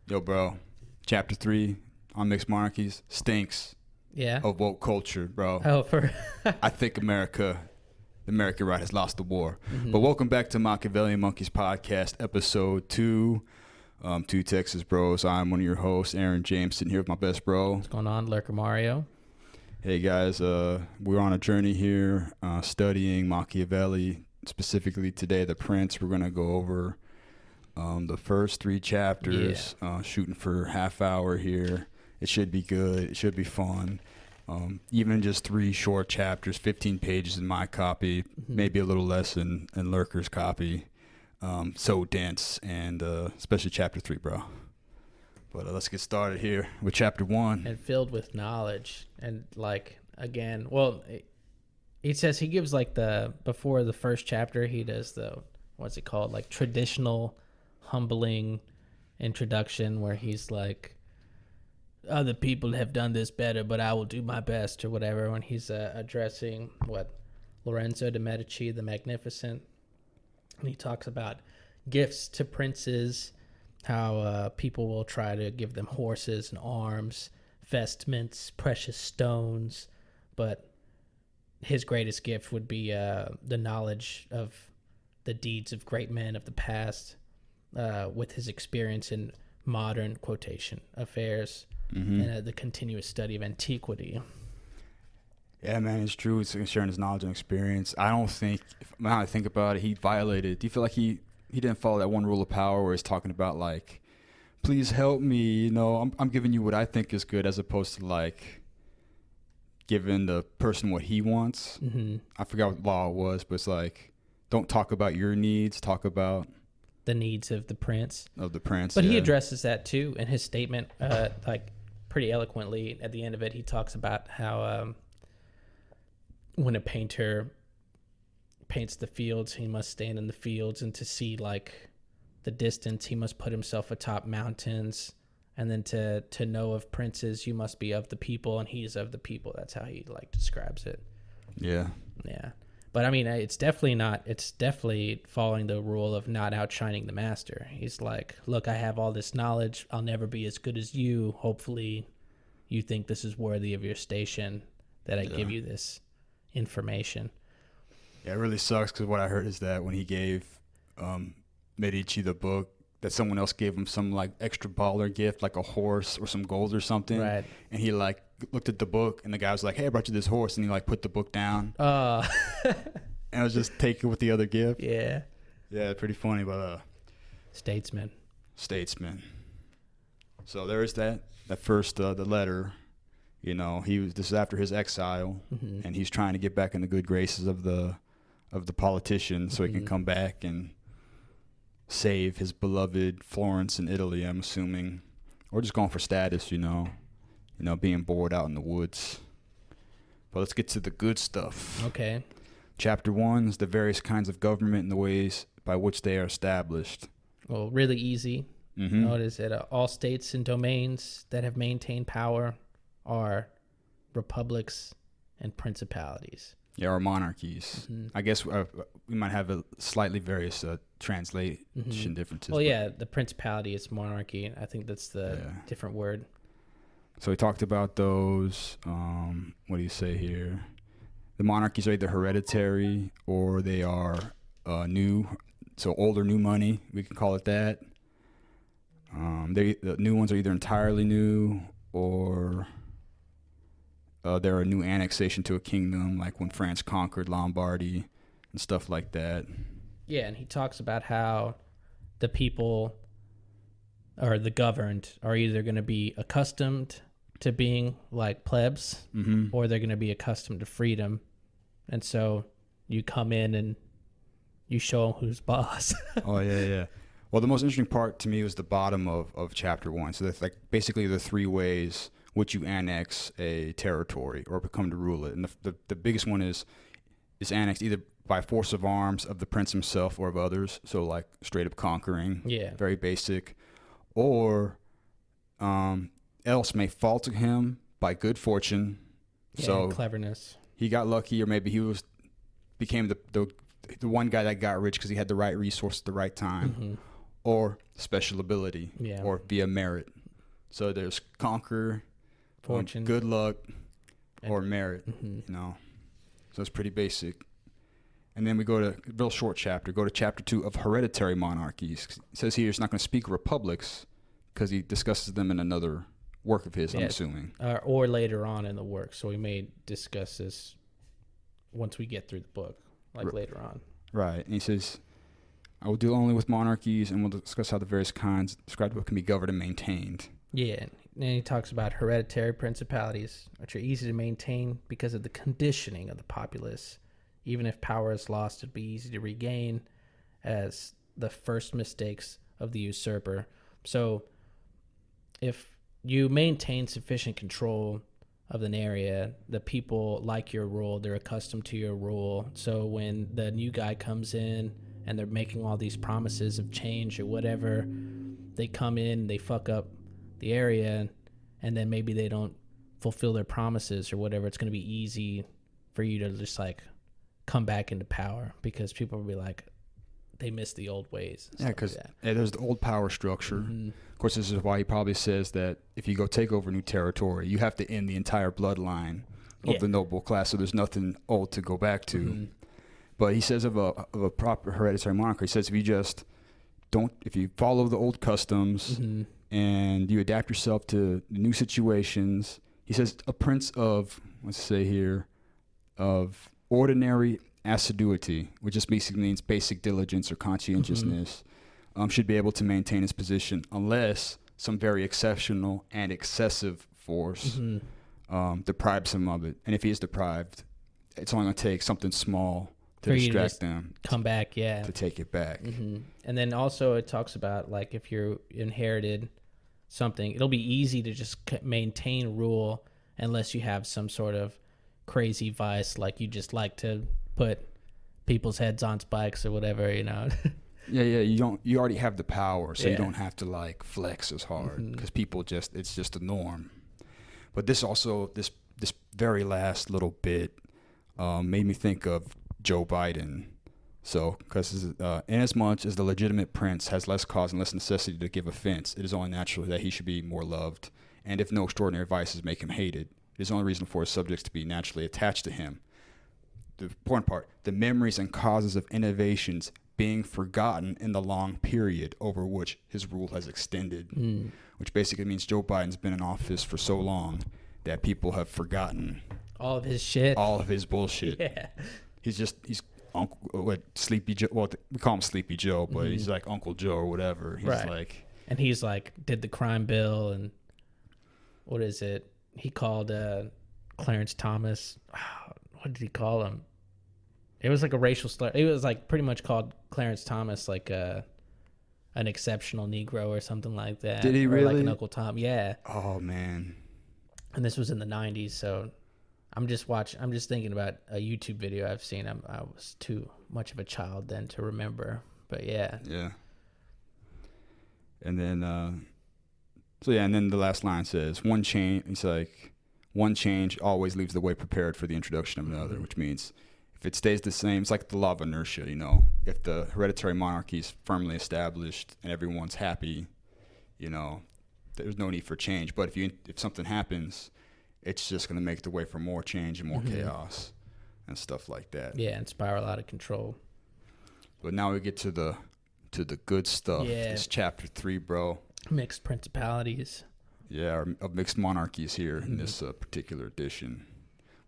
Yo, bro. Chapter 3 on mixed monarchies stinks Yeah. of woke culture, bro. Oh, for I think the American right has lost the war. Mhm. But welcome back to Machiavellian Monkeys Podcast, episode 2. Two Texas bros. I'm one of your hosts, Aaron James, sitting here with my best bro. what's going on, Lurker Mario? Hey guys, we're on a journey here, studying Machiavelli. Specifically today, The Prince. We're gonna go over the first 3 chapters, shooting for half hour here. It should be good. It should be fun. Even just 3 short chapters, 15 pages in my copy, maybe a little less in Lurker's copy. So dense, and especially chapter 3, bro. But let's get started here with chapter 1. And filled with knowledge. And like, again, well, he says he gives like before the first chapter, he does what's it called? Like traditional humbling introduction where he's like, other people have done this better, but I will do my best, or whatever, when he's addressing Lorenzo de Medici the Magnificent. And he talks about gifts to princes, how people will try to give them horses and arms, vestments, precious stones, but his greatest gift would be the knowledge of the deeds of great men of the past, with his experience in modern quotation affairs and the continuous study of antiquity. Yeah, man, it's true. It's sharing his knowledge and experience. I don't think, now I think about it, he violated. Do you feel like he didn't follow that one rule of power where he's talking about, like, please help me, you know, I'm giving you what I think is good, as opposed to, like, giving the person what he wants? I forgot what law it was, but it's like, don't talk about your needs, talk about the needs of the prince. But he addresses that too in his statement, like pretty eloquently. At the end of it, he talks about how when a painter paints the fields, he must stand in the fields, and to see like the distance, he must put himself atop mountains, and then to know of princes, you must be of the people, and he's of the people. That's how he like describes it. Yeah. But I mean, it's definitely following the rule of not outshining the master. He's like, look, I have all this knowledge. I'll never be as good as you. Hopefully you think this is worthy of your station, that I give you this information. Yeah, it really sucks, because what I heard is that when he gave Medici the book, that someone else gave him some like extra baller gift, like a horse or some gold or something. Right. And he like looked at the book, and the guy was like, hey, I brought you this horse. And he like put the book down. And it was just take it with the other gift. Yeah. Yeah, pretty funny, but Statesman. So there is that first, the letter, you know, this is after his exile, and he's trying to get back in the good graces of the politician, so he can come back and save his beloved Florence in Italy, I'm assuming, or just going for status, you know, being bored out in the woods. But let's get to the good stuff. Okay. Chapter 1 is the various kinds of government and the ways by which they are established. Well, really easy. Notice that all states and domains that have maintained power are republics and principalities. Yeah, or monarchies. I guess we might have a slightly various translation differences. Well, yeah, the principality is monarchy. I think that's the different word. So we talked about those. What do you say here? The monarchies are either hereditary or they are new. So old or new money, we can call it that. The new ones are either entirely new or they're a new annexation to a kingdom, like when France conquered Lombardy and stuff like that. Yeah, and he talks about how the people or the governed are either going to be accustomed to being like plebs, or they're going to be accustomed to freedom. And so you come in and you show them who's boss. Oh, yeah. Well, the most interesting part to me was the bottom of chapter 1. So that's like basically the 3 ways which you annex a territory or become to rule it. And the biggest one is annexed either by force of arms of the prince himself or of others. So like straight up conquering. Yeah. Very basic. Or else may fall to him by good fortune. Yeah, so cleverness. He got lucky, or maybe he became the one guy that got rich because he had the right resource at the right time. or special ability, Yeah. or via merit. So there's conquer, Fortune, good luck, or and- merit. Mhm. You know, so it's pretty basic. And then we go to a real short chapter. Go to chapter 2 of hereditary monarchies. It says here it's not going to speak of republics because he discusses them in another work of his, I'm Yeah. assuming. Or later on in the work. So we may discuss this once we get through the book, like later on. Right. And he says, I will deal only with monarchies, and we'll discuss how the various kinds described what can be governed and maintained. Yeah, and then he talks about hereditary principalities, which are easy to maintain because of the conditioning of the populace. Even if power is lost, it'd be easy to regain as the first mistakes of the usurper. So if you maintain sufficient control of an area, the people like your rule, they're accustomed to your rule. So when the new guy comes in and they're making all these promises of change or whatever, they come in, they fuck up the area, and then maybe they don't fulfill their promises or whatever. It's going to be easy for you to just like come back into power because people will be like, they miss the old ways. Yeah, because there's the old power structure. Mm-hmm. Of course, this is why he probably says that if you go take over new territory, you have to end the entire bloodline of the noble class, so there's nothing old to go back to. Mm-hmm. But he says of a proper hereditary monarchy, he says if you follow the old customs Mm-hmm. and you adapt yourself to new situations, he says a prince of, let's say here, of ordinary assiduity, which just basically means basic diligence or conscientiousness, should be able to maintain his position unless some very exceptional and excessive force deprives him of it. And if he is deprived, it's only going to take something small to distract them. Come back, yeah. To take it back. Mm-hmm. And then also it talks about like if you inherited something, it'll be easy to just maintain rule unless you have some sort of crazy vice, like you just like to put people's heads on spikes or whatever, you know. Yeah, you already have the power, so you don't have to like flex as hard because people it's just a norm. But this very last little bit made me think of Joe Biden. So, because inasmuch as the legitimate prince has less cause and less necessity to give offense, it is only natural that he should be more loved. And if no extraordinary vices make him hated, it is only reason for his subjects to be naturally attached to him. The important part, the memories and causes of innovations being forgotten in the long period over which his rule has extended, which basically means Joe Biden's been in office for so long that people have forgotten all of his shit, all of his bullshit. Yeah, he's Sleepy Joe. Well, we call him Sleepy Joe, but he's like Uncle Joe or whatever. He's like, and he's like did the crime bill and what is it? He called Clarence Thomas. What did he call him? It was like a racial slur. It was like pretty much called Clarence Thomas like an exceptional Negro or something like that. Did he or really? Like an Uncle Tom, yeah. Oh man. And this was in the 90s, so I'm just thinking about a YouTube video I've seen. I was too much of a child then to remember, but yeah. Yeah. And then, and then the last line says, one change. It's like, one change always leaves the way prepared for the introduction of another, which means if it stays the same, it's like the law of inertia, you know. If the hereditary monarchy is firmly established and everyone's happy, you know, there's no need for change. But if something happens, it's just going to make the way for more change and more chaos and stuff like that. Yeah, and spiral out of control. But now we get to the good stuff. Yeah. It's chapter 3, bro. Mixed Principalities. Yeah, of mixed monarchies here in this particular edition.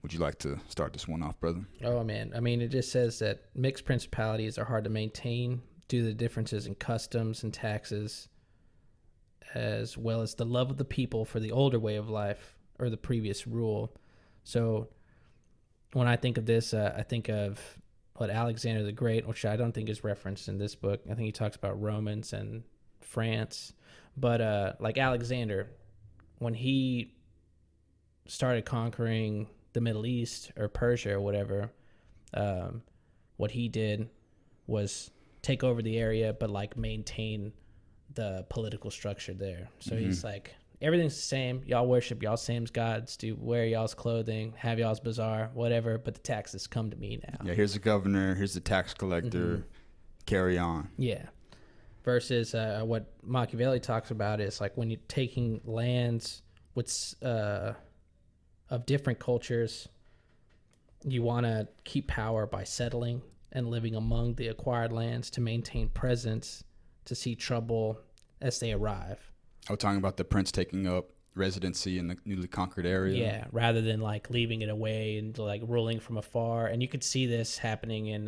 Would you like to start this one off, brother? Oh, man. I mean, it just says that mixed principalities are hard to maintain due to the differences in customs and taxes, as well as the love of the people for the older way of life or the previous rule. So when I think of this, I think of what Alexander the Great, which I don't think is referenced in this book. I think he talks about Romans and France. But like Alexander, when he started conquering the Middle East or Persia or whatever, what he did was take over the area, but like maintain the political structure there. So he's like, everything's the same. Y'all worship y'all same gods, wear y'all's clothing, have y'all's bazaar, whatever, but the taxes come to me now. Yeah, here's the governor, here's the tax collector, carry on. Yeah. versus what Machiavelli talks about is like when you're taking lands with of different cultures, you want to keep power by settling and living among the acquired lands to maintain presence, to see trouble as they arrive. I was talking about the prince taking up residency in the newly conquered area. Yeah, rather than like leaving it away and like ruling from afar. And you could see this happening in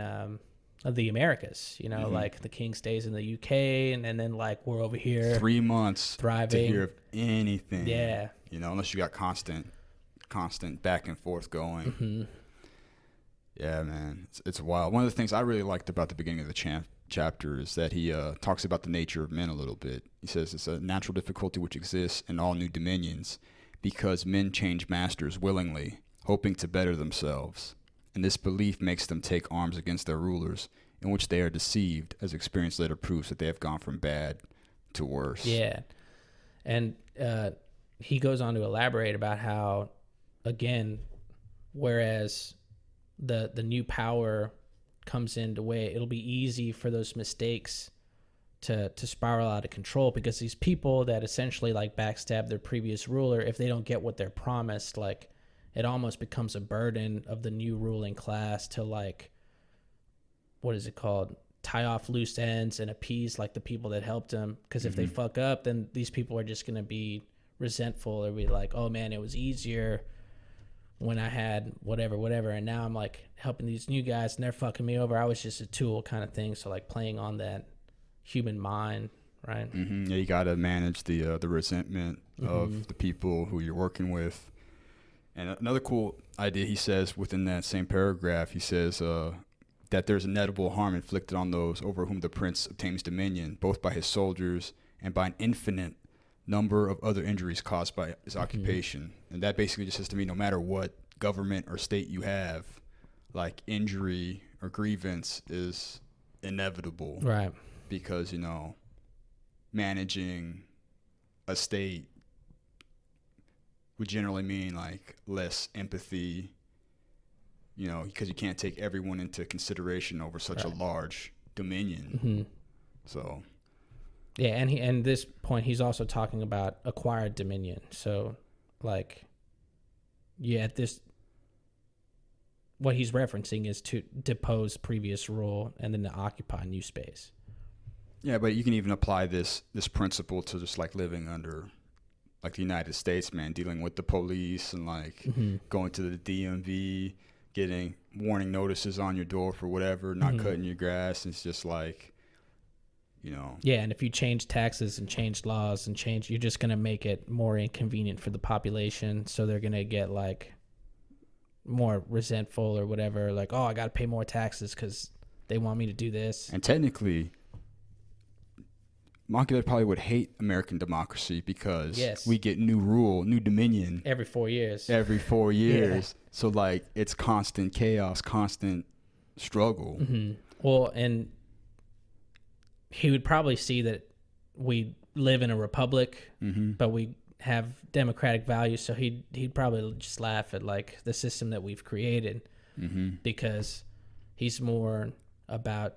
the Americas, you know, like the king stays in the UK and then like we're over here 3 months thriving to hear of anything. Yeah. You know, unless you got constant back and forth going. Yeah, man, it's wild. One of the things I really liked about the beginning of the chapter is that he talks about the nature of men a little bit. He says it's a natural difficulty which exists in all new dominions because men change masters willingly, hoping to better themselves. And this belief makes them take arms against their rulers, in which they are deceived, as experience later proves that they have gone from bad to worse. Yeah. And he goes on to elaborate about how, again, whereas the new power comes into way, it'll be easy for those mistakes to spiral out of control, because these people that essentially like backstab their previous ruler, if they don't get what they're promised, like it almost becomes a burden of the new ruling class to like, what is it called? Tie off loose ends and appease like the people that helped them. Because if they fuck up, then these people are just going to be resentful or be like, oh man, it was easier when I had whatever, and now I'm like helping these new guys and they're fucking me over. I was just a tool kind of thing. So like playing on that human mind, right? Yeah, you got to manage the resentment of the people who you're working with. And another cool idea he says within that same paragraph, he says that there's inevitable harm inflicted on those over whom the prince obtains dominion, both by his soldiers and by an infinite number of other injuries caused by his occupation. And that basically just says to me, no matter what government or state you have, like injury or grievance is inevitable. Right. Because, you know, managing a state would generally mean like less empathy, you know, because you can't take everyone into consideration over such a large dominion. So yeah, and this point he's also talking about acquired dominion. So like, yeah, what he's referencing is to depose previous rule and then to occupy new space. Yeah, but you can even apply this principle to just like living under like the United States, man, dealing with the police and like going to the DMV, getting warning notices on your door for whatever, not cutting your grass. It's just like, you know. Yeah, and if you change taxes and change laws and you're just going to make it more inconvenient for the population. So they're going to get like more resentful or whatever. Like, oh, I got to pay more taxes because they want me to do this. And technically, Machiavelli probably would hate American democracy because we get new dominion every 4 years. Yeah. So like it's constant chaos, constant struggle. Well, and he would probably see that we live in a republic, but we have democratic values. So he'd probably just laugh at like the system that we've created, because he's more about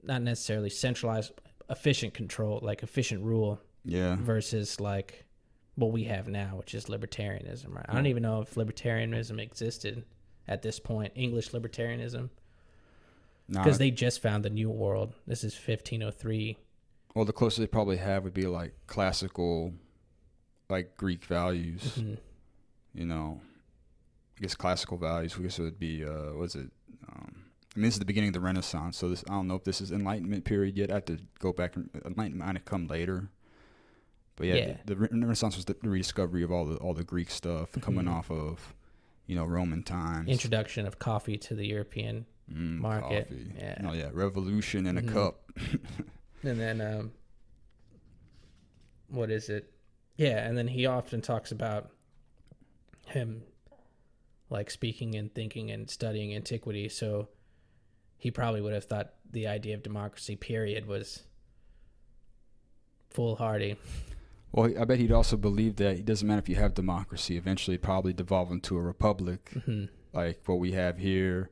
not necessarily centralized, efficient control, like efficient rule, versus like what we have now, which is libertarianism, right? I don't even know if libertarianism existed at this point, English libertarianism, because they just found the New World. This is 1503. Well, the closest they probably have would be like classical, like Greek values. You know, I guess classical values. I guess it would be I mean, this is the beginning of the Renaissance, so I don't know if this is Enlightenment period yet. I have to go back. Enlightenment might have come later. But the Renaissance was the rediscovery of all the Greek stuff coming off of, you know, Roman times. Introduction of coffee to the European market. Coffee. Revolution in a cup. And then, what is it? Yeah, and then he often talks about him, like, speaking and thinking and studying antiquity, so he probably would have thought the idea of democracy, period, was foolhardy. Well, I bet he'd also believe that it doesn't matter if you have democracy. Eventually, it'd probably devolve into a republic, like what we have here,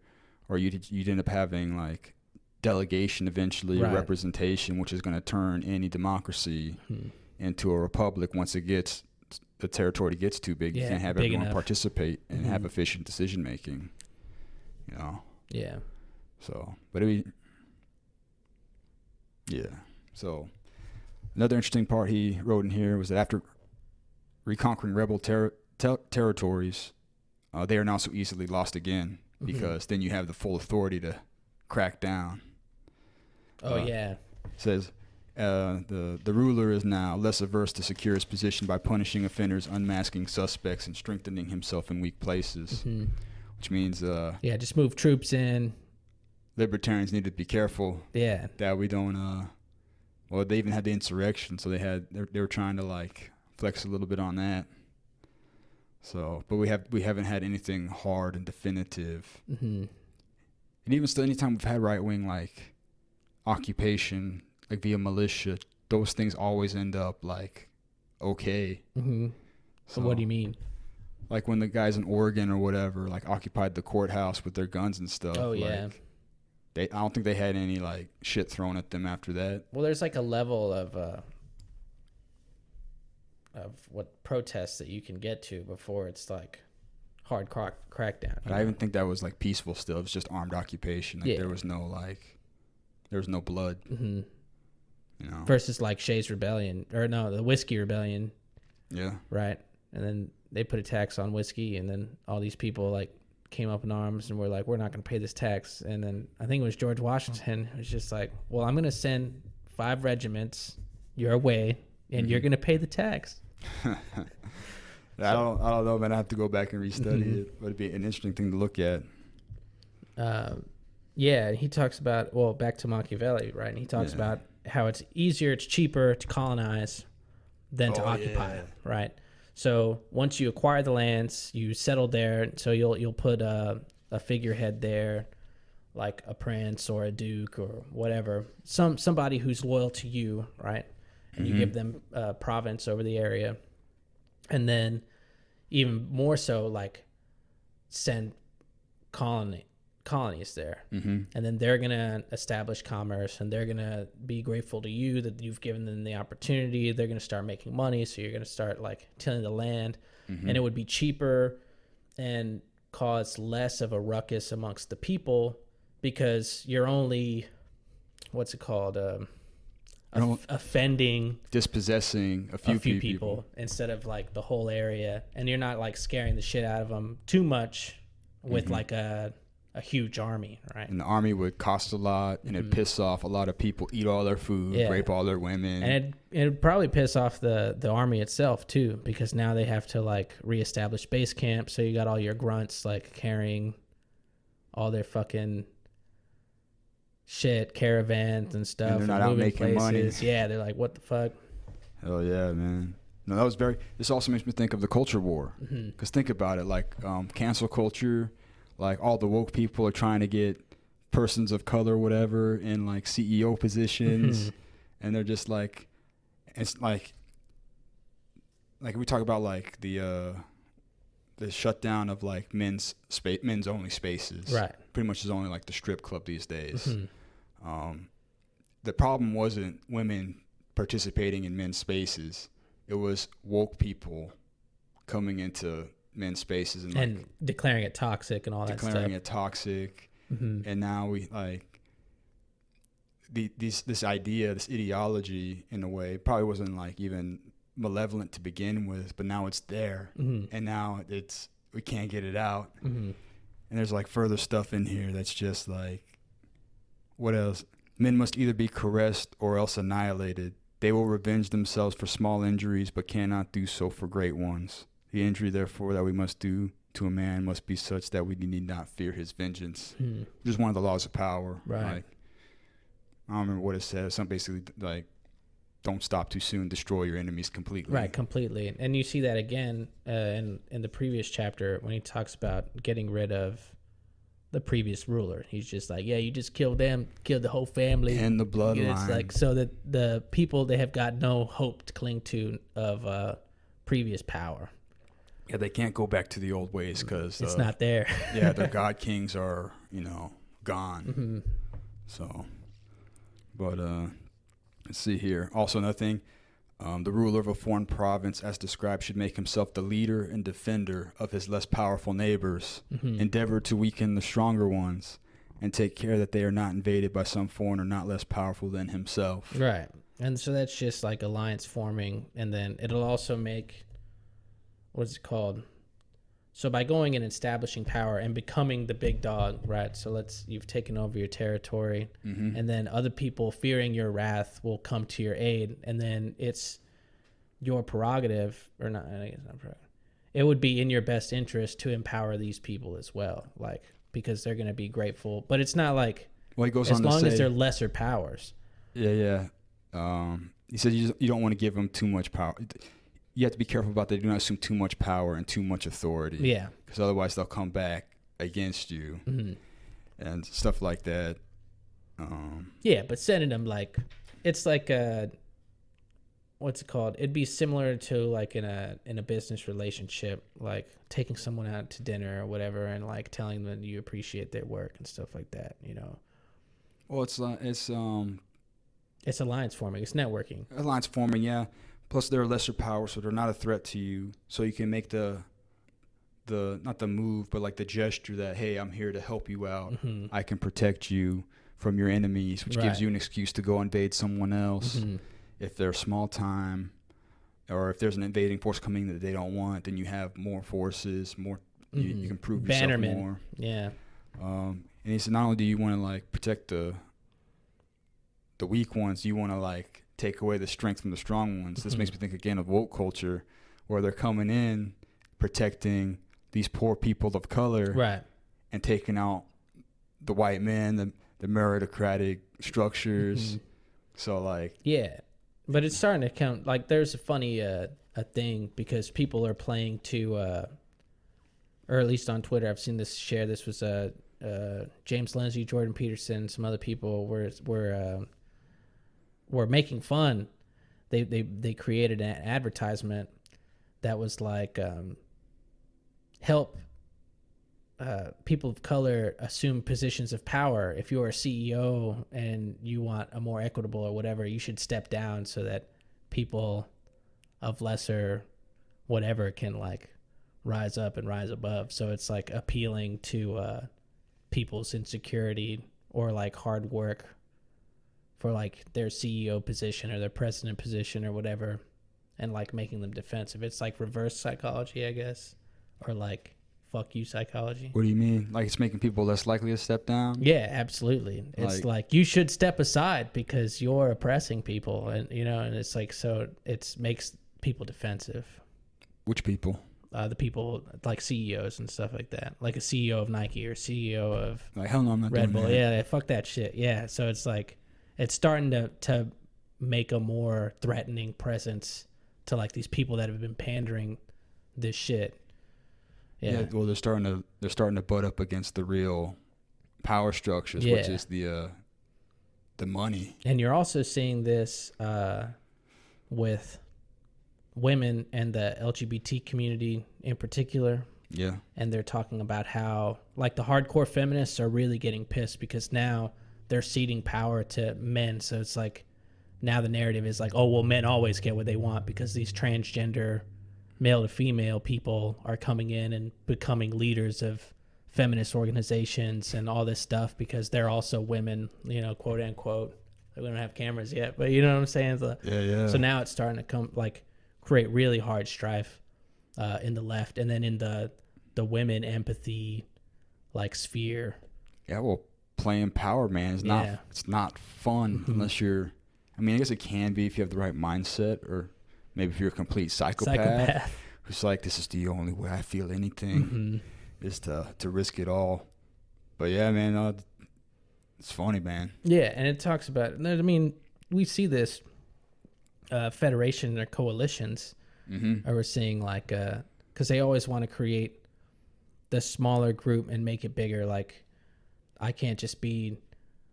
or you'd end up having like delegation eventually, Right. representation, which is going to turn any democracy into a republic once the territory gets too big. Yeah, You can't have big everyone enough. participate and have efficient decision making. You know. Yeah. So, but So, another interesting part he wrote in here was that after reconquering rebel territories, they are now so easily lost again because then you have the full authority to crack down. Says the ruler is now less averse to secure his position by punishing offenders, unmasking suspects, and strengthening himself in weak places. Which means just move troops in. Libertarians need to be careful. Yeah. That we don't. Well, they even had the insurrection, so they were trying to like flex a little bit on that. So, but we haven't had anything hard and definitive. And even still, anytime we've had right wing like occupation, like via militia, those things always end up like okay. So what do you mean? Like when the guys in Oregon or whatever like occupied the courthouse with their guns and stuff. Oh yeah. Like, I don't think they had any like shit thrown at them after that. Well, there's like a level of what protests that you can get to before it's like hard crackdown. But I even think that was like peaceful still. It was just armed occupation. Like there was no blood. You know. Versus like Shay's Rebellion, or no, the Whiskey Rebellion. Yeah. Right. And then they put a tax on whiskey, and then all these people like came up in arms and were like, we're not going to pay this tax. And then I think it was George Washington who was just like, well, I'm going to send 5 regiments your way, and you're going to pay the tax. I don't know, man. I have to go back and restudy it, but it'd be an interesting thing to look at. Yeah, he talks about, well, back to Machiavelli, right? And he talks about how it's easier, it's cheaper to colonize than to occupy, right? So once you acquire the lands, you settle there. So you'll put a figurehead there, like a prince or a duke or whatever, somebody who's loyal to you, right? And you give them a province over the area, and then even more so, like send colonies there, and then they're gonna establish commerce, and they're gonna be grateful to you that you've given them the opportunity. They're gonna start making money, so you're gonna start like tilling the land, and it would be cheaper and cause less of a ruckus amongst the people because you're only offending, dispossessing a few people instead of like the whole area, and you're not like scaring the shit out of them too much with like a huge army, right? And the army would cost a lot, and it'd piss off a lot of people, eat all their food, rape all their women. And it'd probably piss off the army itself, too, because now they have to, like, reestablish base camp, so you got all your grunts, like, carrying all their fucking shit, caravans and stuff. And they're not out making money. Yeah, they're like, what the fuck? Hell yeah, man. No, this also makes me think of the culture war. Because think about it, like, cancel culture. Like all the woke people are trying to get persons of color, or whatever, in like CEO positions, and they're just like, it's like we talk about like the shutdown of like men's only spaces. Right. Pretty much is only like the strip club these days. The problem wasn't women participating in men's spaces; it was woke people coming into men's spaces and declaring it toxic and all that stuff. Declaring it toxic, and now we like this idea, this ideology, in a way, probably wasn't like even malevolent to begin with, but now it's there, and now we can't get it out, and there's like further stuff in here that's just like, what else? Men must either be caressed or else annihilated. They will revenge themselves for small injuries, but cannot do so for great ones. The injury, therefore, that we must do to a man must be such that we need not fear his vengeance. Which is one of the laws of power. Right. Like, I don't remember what it says. Something basically like, don't stop too soon, destroy your enemies completely. Right, completely. And you see that again in the previous chapter when he talks about getting rid of the previous ruler. He's just like, yeah, you just killed them, killed the whole family. And the bloodline. It's like, so that the people, they have got no hope to cling to of previous power. Yeah, they can't go back to the old ways because it's not there. Yeah, their god kings are, gone. So, but let's see here. Also, another thing. The ruler of a foreign province, as described, should make himself the leader and defender of his less powerful neighbors, endeavor to weaken the stronger ones, and take care that they are not invaded by some foreigner not less powerful than himself. Right. And so that's just like alliance forming, and then it'll also make, what's it called? So by going and establishing power and becoming the big dog, right? So you've taken over your territory, and then other people fearing your wrath will come to your aid, and then it's your prerogative, or not, I guess not prerogative. It would be in your best interest to empower these people as well, like, because they're going to be grateful. But it's not like, well, he goes as on long to say, as they're lesser powers. Yeah. He said you don't want to give them too much power. You have to be careful about that. Do not assume too much power and too much authority. Yeah. Because otherwise they'll come back against you and stuff like that. Yeah, but sending them it's like what's it called? It'd be similar to like in a business relationship, like taking someone out to dinner or whatever, and like telling them you appreciate their work and stuff like that. You know. Well, it's alliance forming. It's networking. Alliance forming, yeah. Plus, they're a lesser power, so they're not a threat to you. So you can make the not the move, but like the gesture that, hey, I'm here to help you out. I can protect you from your enemies, which gives you an excuse to go invade someone else. If they're small time, or if there's an invading force coming that they don't want, then you have more forces, more. You can prove yourself more. Yeah. And he said, not only do you want to like protect the weak ones, you want to like take away the strength from the strong ones. This makes me think again of woke culture, where they're coming in protecting these poor people of color, right, and taking out the white men, the meritocratic structures. So like, yeah, but it's starting to count. Like, there's a funny a thing, because people are playing to, or at least on Twitter, I've seen this share. This was James Lindsay, Jordan Peterson, some other people were making fun. They created an advertisement that was like, help people of color assume positions of power. If you're a CEO and you want a more equitable or whatever, you should step down so that people of lesser whatever can like rise up and rise above. So it's like appealing to people's insecurity or like hard work for like their CEO position or their president position or whatever, and like making them defensive. It's like reverse psychology, I guess, or like fuck you psychology. What do you mean? Like it's making people less likely to step down? Yeah, absolutely. It's like you should step aside because you're oppressing people, and you know, and it's like, so it makes people defensive. Which people? The people like CEOs and stuff like that, like a CEO of Nike or CEO of like, hell no, I'm not Red doing Bull. that. Yeah, fuck that shit. Yeah, so it's like it's starting to make a more threatening presence to like these people that have been pandering this shit. Yeah. Well, they're starting to butt up against the real power structures, which is the money. And you're also seeing this with women and the LGBT community in particular. Yeah. And they're talking about how like the hardcore feminists are really getting pissed because now they're ceding power to men. So it's like now the narrative is like, oh, well, men always get what they want because these transgender male to female people are coming in and becoming leaders of feminist organizations and all this stuff because they're also women, you know, quote unquote. We don't have cameras yet, but you know what I'm saying? Yeah. So now it's starting to come like create really hard strife in the left, and then in the women empathy like sphere. Yeah, well, playing power, man, is it's not fun unless you're. I mean, I guess it can be if you have the right mindset, or maybe if you're a complete psychopath. Who's like, this is the only way I feel anything is to risk it all. But yeah, man, it's funny, man. Yeah, and it talks about. I mean, we see this federation or coalitions. Or we're seeing like, because they always want to create the smaller group and make it bigger. Like, I can't just be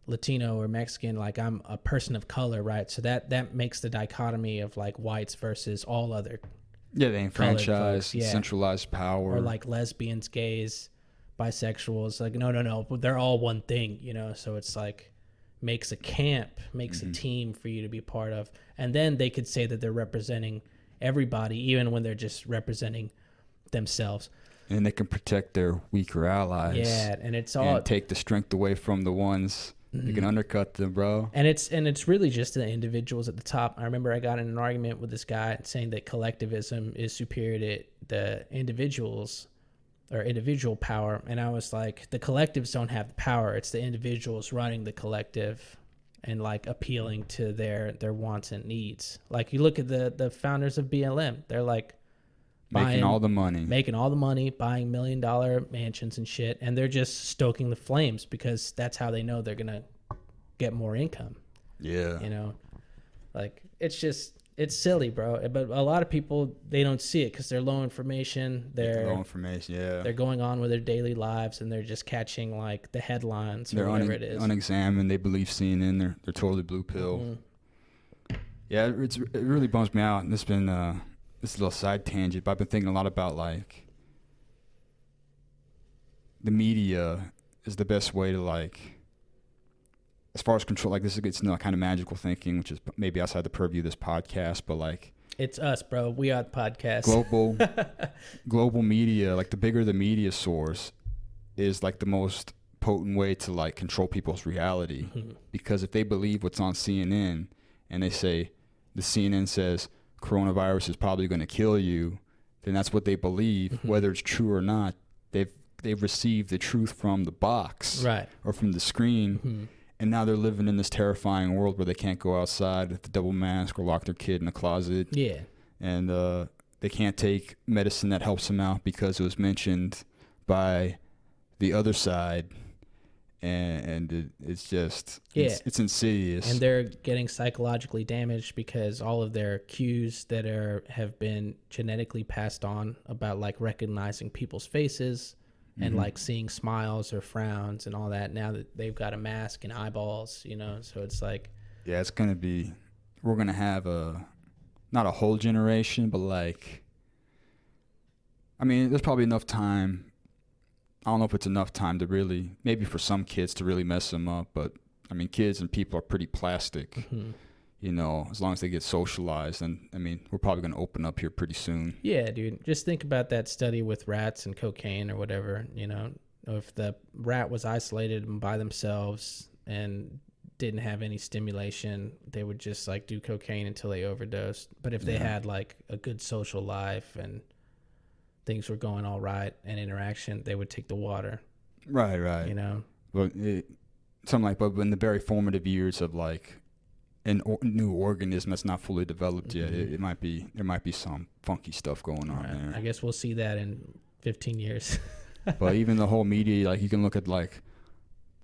Latino or Mexican, like I'm a person of color, right? So that makes the dichotomy of like whites versus all other. Yeah, they enfranchise, centralized power. Or like lesbians, gays, bisexuals. Like, no, they're all one thing, you know? So it's like, makes a camp, makes a team for you to be part of. And then they could say that they're representing everybody, even when they're just representing themselves. And they can protect their weaker allies. Yeah, and it's all... And take the strength away from the ones that can undercut them, bro. And it's really just the individuals at the top. I remember I got in an argument with this guy saying that collectivism is superior to the individuals or individual power. And I was like, the collectives don't have the power. It's the individuals running the collective and like appealing to their wants and needs. Like you look at the founders of BLM, they're like making all the money, buying $1 million mansions and shit. And they're just stoking the flames because that's how they know they're going to get more income. Yeah. You know, like it's silly, bro. But a lot of people, they don't see it because they're low information. They're going on with their daily lives and they're just catching like the headlines or whatever it is. Unexamined. They believe CNN. They're totally blue pill. Yeah, it really bums me out. And it's been this little side tangent, but I've been thinking a lot about like the media is the best way to like, as far as control, like this is kind of magical thinking, which is maybe outside the purview of this podcast, but like it's us, bro. We are the podcast. Global media, like the bigger the media source is like the most potent way to like control people's reality. Because if they believe what's on CNN and they say the CNN says coronavirus is probably going to kill you, then that's what they believe, whether it's true or not. They've received the truth from the box, right, or from the screen, and now they're living in this terrifying world where they can't go outside with the double mask or lock their kid in a closet. Yeah, and they can't take medicine that helps them out because it was mentioned by the other side. And it's just, it's insidious. And they're getting psychologically damaged because all of their cues that have been genetically passed on about like recognizing people's faces and like seeing smiles or frowns and all that. Now that they've got a mask and eyeballs, you know, so it's like, yeah, we're going to have not a whole generation, but like, I mean, there's probably enough time. I don't know if it's enough time to really, maybe for some kids to really mess them up, but I mean, kids and people are pretty plastic, you know, as long as they get socialized. And I mean, we're probably going to open up here pretty soon. Yeah, dude. Just think about that study with rats and cocaine or whatever, you know, if the rat was isolated and by themselves and didn't have any stimulation, they would just like do cocaine until they overdosed. But if they had like a good social life and things were going all right and interaction, they would take the water. Right. You know? But but in the very formative years of like a new organism that's not fully developed yet, there might be some funky stuff going on there. I guess we'll see that in 15 years. But even the whole media, like you can look at like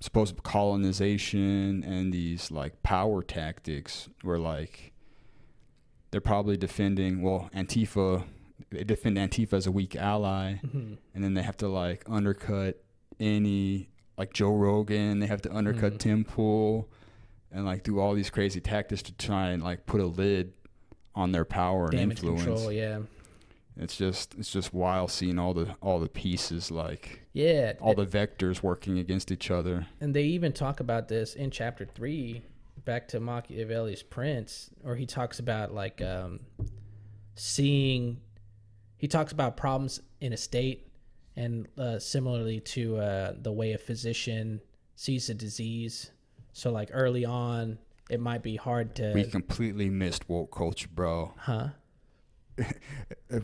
supposed colonization and these like power tactics where like they're probably defending, Antifa. They defend Antifa as a weak ally, and then they have to like undercut any like Joe Rogan. They have to undercut Tim Pool, and like do all these crazy tactics to try and like put a lid on their power and damage influence. Control, yeah. It's just wild seeing all the pieces like the vectors working against each other. And they even talk about this in chapter 3, back to Machiavelli's Prince, or he talks about like He talks about problems in a state, and similarly to the way a physician sees a disease. So like early on, it might be hard to... We completely missed woke culture, bro. Huh?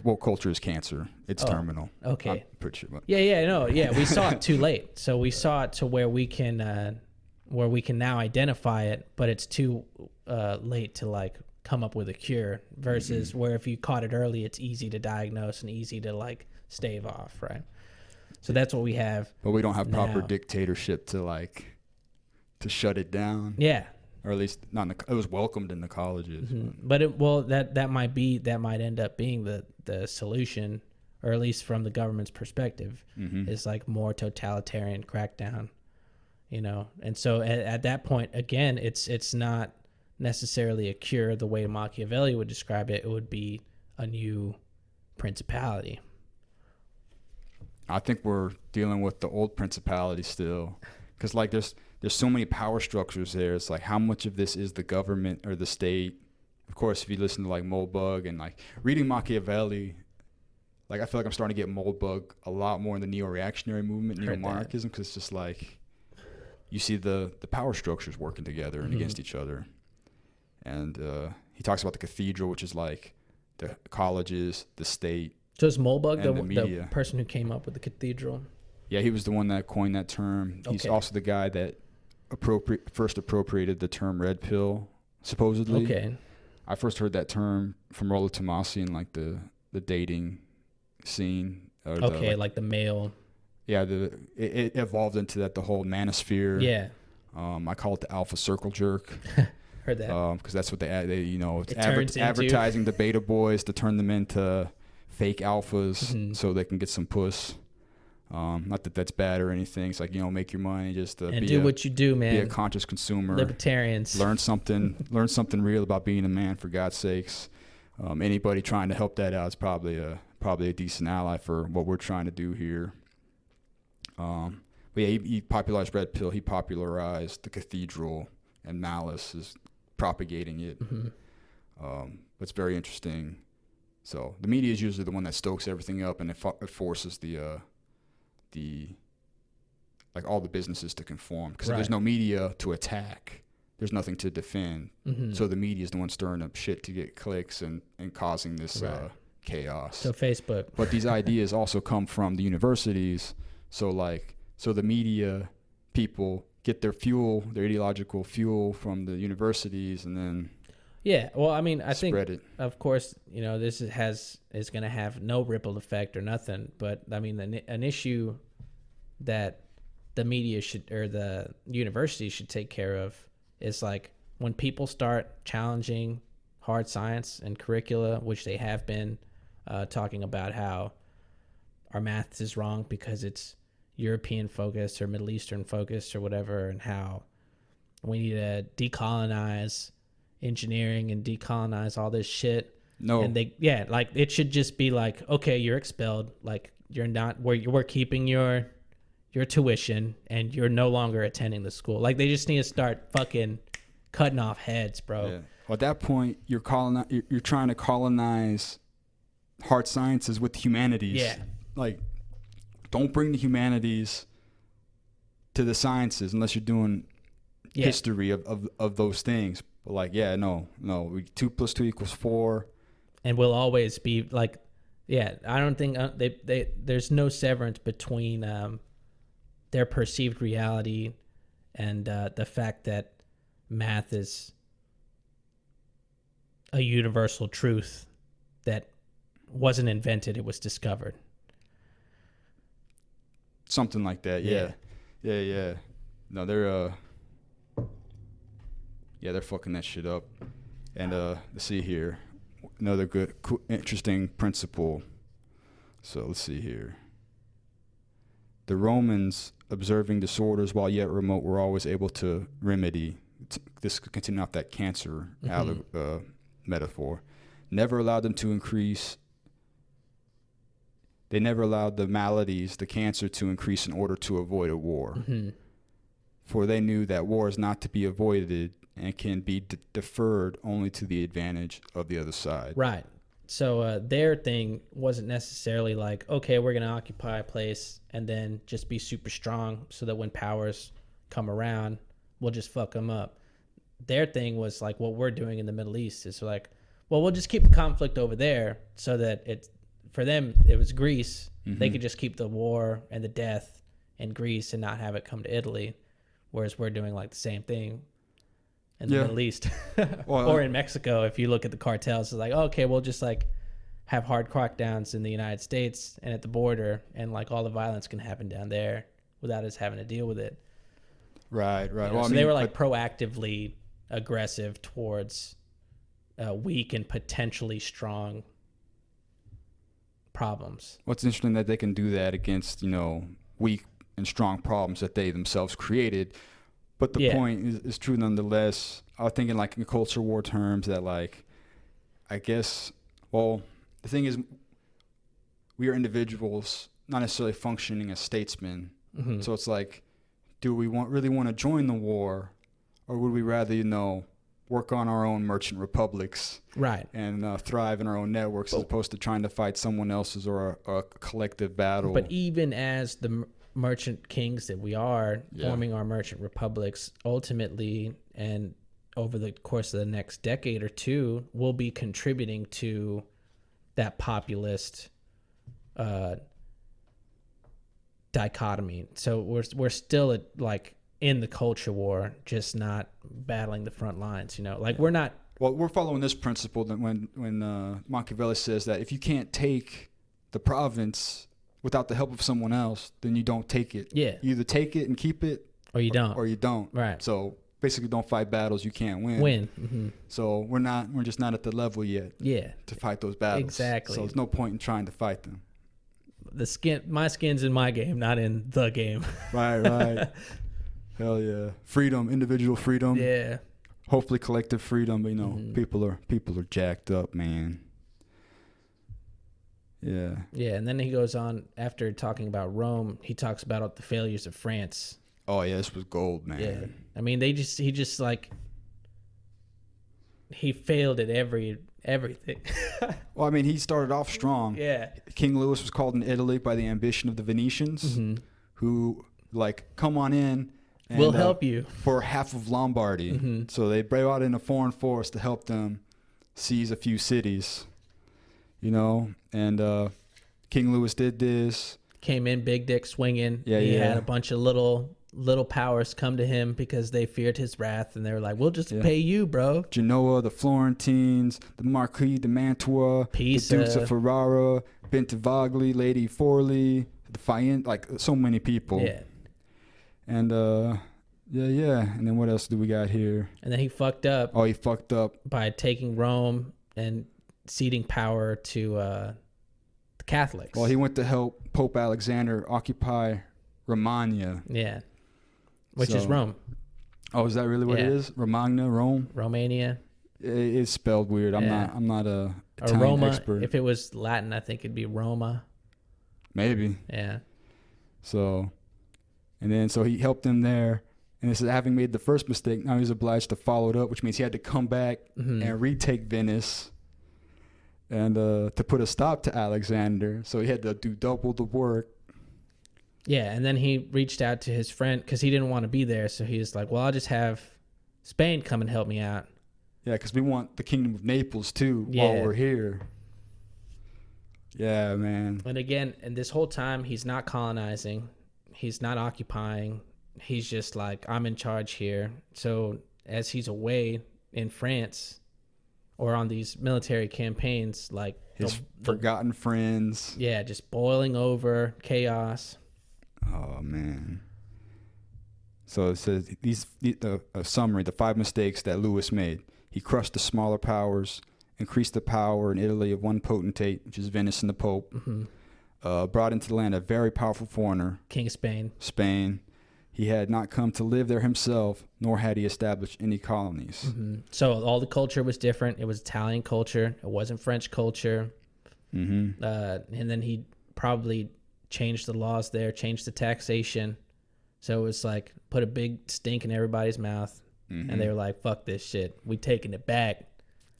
Woke culture is cancer. It's terminal. Okay. Pretty sure. Yeah. We saw it too late. So we saw it to where we can now identify it, but it's too late to like come up with a cure, versus where if you caught it early, it's easy to diagnose and easy to like stave off, right? So that's what we have. But we don't have proper dictatorship to shut it down. Yeah. Or at least not it was welcomed in the colleges. But that might end up being the solution, or at least from the government's perspective, is like more totalitarian crackdown, you know. And so at that point, again, it's not necessarily a cure the way Machiavelli would describe it. It would be a new principality. I think we're dealing with the old principality still, because like there's so many power structures there. It's like, how much of this is the government or the state? Of course, if you listen to like Moldbug and like reading Machiavelli, like I feel like I'm starting to get Moldbug a lot more in the neo-reactionary movement, neo-monarchism, because it's just like you see the power structures working together and against each other. And he talks about the cathedral, which is like the colleges, the state. So is Moldbug the person who came up with the cathedral? Yeah, he was the one that coined that term. Okay. He's also the guy that first appropriated the term red pill, supposedly. Okay. I first heard that term from Rollo Tomassi in like the dating scene. Okay, like the male. Yeah, it evolved into that, the whole manosphere. Yeah. I call it the alpha circle jerk. Heard that. Because that's what it's advertising the beta boys to turn them into fake alphas so they can get some puss. Not that that's bad or anything. It's like, make your money, just and do what you do, man. Be a conscious consumer. Libertarians. Learn something real about being a man, for God's sakes. Anybody trying to help that out is probably a decent ally for what we're trying to do here. But yeah, he popularized red pill. He popularized the cathedral, and Malice is propagating it. It's very interesting. So the media is usually the one that stokes everything up, and it forces the like all the businesses to conform, because if there's no media to attack, there's nothing to defend. So the media is the one stirring up shit to get clicks and causing this chaos. So Facebook. But these ideas also come from the universities. So the media people get their ideological fuel from the universities, and then well, I mean, I think it. Of course, this is going to have no ripple effect or nothing. But I mean, an issue that the media or the university should take care of is like when people start challenging hard science and curricula, which they have been talking about how our math is wrong because it's European focused or Middle Eastern focused or whatever, and how we need to decolonize engineering and decolonize all this shit. No. And it should just be like, okay, you're expelled. Like, you're not, we're keeping your tuition and you're no longer attending the school. Like, they just need to start fucking cutting off heads, bro. Yeah. Well, at that point, you're trying to colonize hard sciences with humanities. Yeah. Like, don't bring the humanities to the sciences unless you're doing history of those things. But like, no, 2 + 2 = 4. And we'll always be like, I don't think there's no severance between their perceived reality and the fact that math is a universal truth that wasn't invented, it was discovered. Something like that, yeah. No, they're fucking that shit up. And let's see here, another good, cool, interesting principle. So let's see here. The Romans, observing disorders while yet remote, were always able to remedy. This could continue off that cancer metaphor. Never allowed them to increase. They never allowed the maladies, the cancer, to increase in order to avoid a war. For they knew that war is not to be avoided and can be deferred only to the advantage of the other side. Right. So their thing wasn't necessarily like, okay, we're going to occupy a place and then just be super strong so that when powers come around, we'll just fuck them up. Their thing was like what we're doing in the Middle East is like, well, we'll just keep the conflict over there so that for them, it was Greece. They could just keep the war and the death in Greece and not have it come to Italy, whereas we're doing like the same thing in the Middle East. Or in Mexico, if you look at the cartels, it's like, okay, we'll just like have hard crackdowns in the United States and at the border, and like all the violence can happen down there without us having to deal with it. Right. So they were like proactively aggressive towards weak and potentially strong problems. What's interesting that they can do that against, weak and strong problems that they themselves created. But the point is true nonetheless. I was thinking like in culture war terms that like, I guess, well, the thing is we are individuals, not necessarily functioning as statesmen. So it's like do we really want to join the war, or would we rather, work on our own merchant republics, right, and thrive in our own networks as opposed to trying to fight someone else's or a collective battle? But even as the merchant kings that we are, forming our merchant republics, ultimately, and over the course of the next decade or two, we'll be contributing to that populist dichotomy. So we're still in the culture war, just not battling the front lines. We're not. Well, we're following this principle that when Machiavelli says that if you can't take the province without the help of someone else, then you don't take it. Yeah. You either take it and keep it, or you don't. Or you don't. Right. So basically, don't fight battles you can't win. Mm-hmm. So we're just not at the level yet. Yeah. To fight those battles. Exactly. So there's no point in trying to fight them. My skin's in my game, not in the game. Right. Hell yeah. Freedom, individual freedom. Yeah. Hopefully collective freedom, but people are jacked up, man. Yeah. Yeah, and then he goes on, after talking about Rome, he talks about the failures of France. Oh yeah, this was gold, man. Yeah. I mean, he failed at everything. Well, I mean, he started off strong. Yeah. King Louis was called in Italy by the ambition of the Venetians, who come on in. And, we'll help you for half of Lombardy. So they brought in a foreign force to help them seize a few cities, and King Louis did this. Came in big dick swinging. Yeah, he had a bunch of little powers come to him because they feared his wrath, and they were like, we'll just pay you, bro. Genoa, the Florentines, the Marquis de Mantua, Pisa, the Dukes of Ferrara, Bentivoglio, Lady Forlì, the Fayent, so many people. Yeah. And and then what else do we got here? And then he fucked up. Oh, he fucked up by taking Rome and ceding power to the Catholics. Well, he went to help Pope Alexander occupy Romagna. Yeah, which is Rome. Oh, is that really what it is? Romagna, Rome, Romania. It's spelled weird. I'm not a Italian Roma expert. If it was Latin, I think it'd be Roma. Maybe. Yeah. So he helped them there, and this is having made the first mistake. Now he's obliged to follow it up, which means he had to come back and retake Venice, and to put a stop to Alexander. So he had to do double the work. Yeah, and then he reached out to his friend because he didn't want to be there. So he was like, "Well, I'll just have Spain come and help me out." Yeah, because we want the Kingdom of Naples too while we're here. Yeah, man. And this whole time he's not colonizing. He's not occupying. He's just like, I'm in charge here. So as he's away in France or on these military campaigns, his forgotten friends. Yeah, just boiling over, chaos. Oh, man. So it says a summary, the 5 mistakes that Louis made. He crushed the smaller powers, increased the power in Italy of one potentate, which is Venice and the Pope. Brought into the land a very powerful foreigner. King of Spain. Spain. He had not come to live there himself, nor had he established any colonies. So all the culture was different. It was Italian culture. It wasn't French culture. And then he probably changed the laws there, changed the taxation. So it was like, put a big stink in everybody's mouth. And they were like, fuck this shit. We taking it back.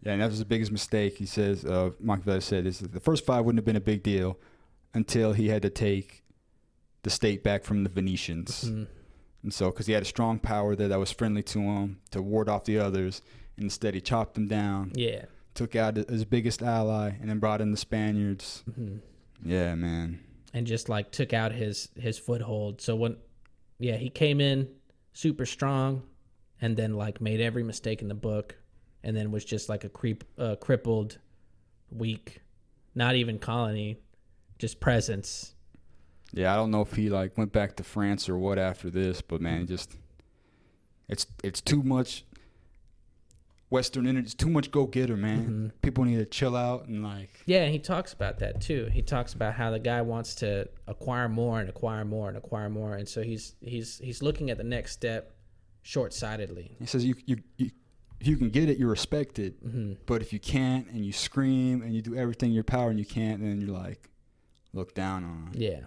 Yeah, and that was the biggest mistake, he says. Machiavelli said, is that the first 5 wouldn't have been a big deal until he had to take the state back from the Venetians. And so, because he had a strong power there that was friendly to him to ward off the others, and instead he chopped them down. Yeah. Took out his biggest ally, and then brought in the Spaniards. Yeah, man. And just took out his foothold. So he came in super strong, and then made every mistake in the book, and then was just a crippled, weak, not even colony, just presence. Yeah, I don't know if he went back to France or what after this, but man, it's too much Western energy. It's too much go-getter, man. People need to chill out and Yeah, and he talks about that too. He talks about how the guy wants to acquire more and acquire more and acquire more, and so he's looking at the next step short-sightedly. He says you can get it, you're respected, but if you can't and you scream and you do everything in your power and you can't, then you're looked down on. Yeah.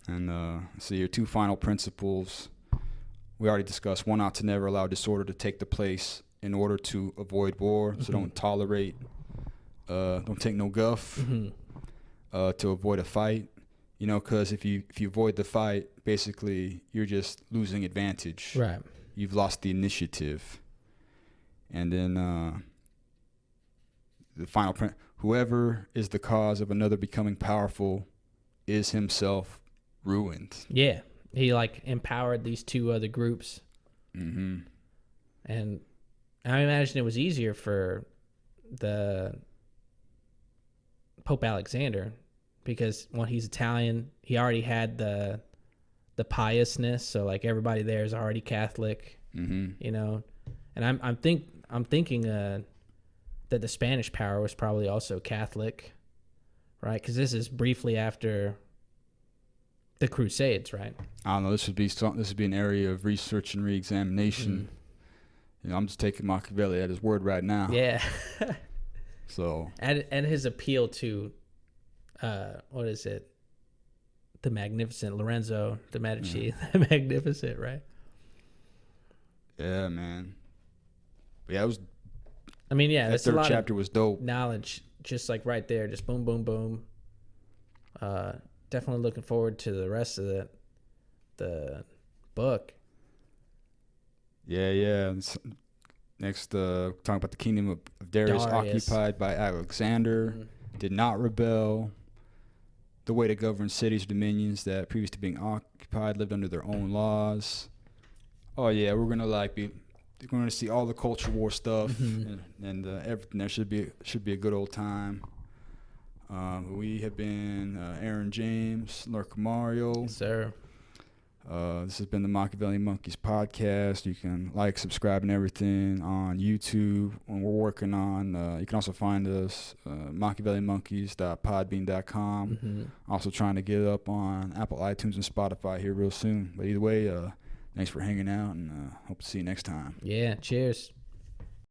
And so your 2 final principles we already discussed. 1, ought to never allow disorder to take the place in order to avoid war. So don't tolerate, don't take no guff to avoid a fight. You know, because if you avoid the fight, basically you're just losing advantage. Right. You've lost the initiative. And then the final print: whoever is the cause of another becoming powerful is himself ruined. Yeah. He like empowered these 2 other groups. Mm-hmm. And I imagine it was easier for the Pope Alexander because when he's Italian, he already had the piousness, so like everybody there is already Catholic, you know. And I'm thinking that the Spanish power was probably also Catholic, right? Because this is briefly after the Crusades, right? I don't know. This would be an area of research and reexamination. You know, I'm just taking Machiavelli at his word right now. Yeah. So. And his appeal to, what is it? The Magnificent, Lorenzo de Medici, the Magnificent, right? Yeah, man. But yeah, it was. I mean, yeah, that 3rd chapter was dope. Knowledge, just like right there, just boom, boom, boom. Definitely looking forward to the rest of the book. Yeah. Next, talking about the kingdom of Darius, occupied by Alexander, did not rebel. The way to govern cities or dominions that previous to being occupied lived under their own laws. Oh yeah, we're gonna see all the culture war stuff and everything. There should be a good old time. We have been Aaron James, Lurker Mario. Yes, sir. This has been the Machiavellian Monkeys podcast. You can like, subscribe, and everything on YouTube. And we're working on, you can also find us, MachiavellianMonkeys.podbean.com. Also trying to get it up on Apple, iTunes, and Spotify here real soon. But either way, thanks for hanging out, and hope to see you next time. Yeah, cheers.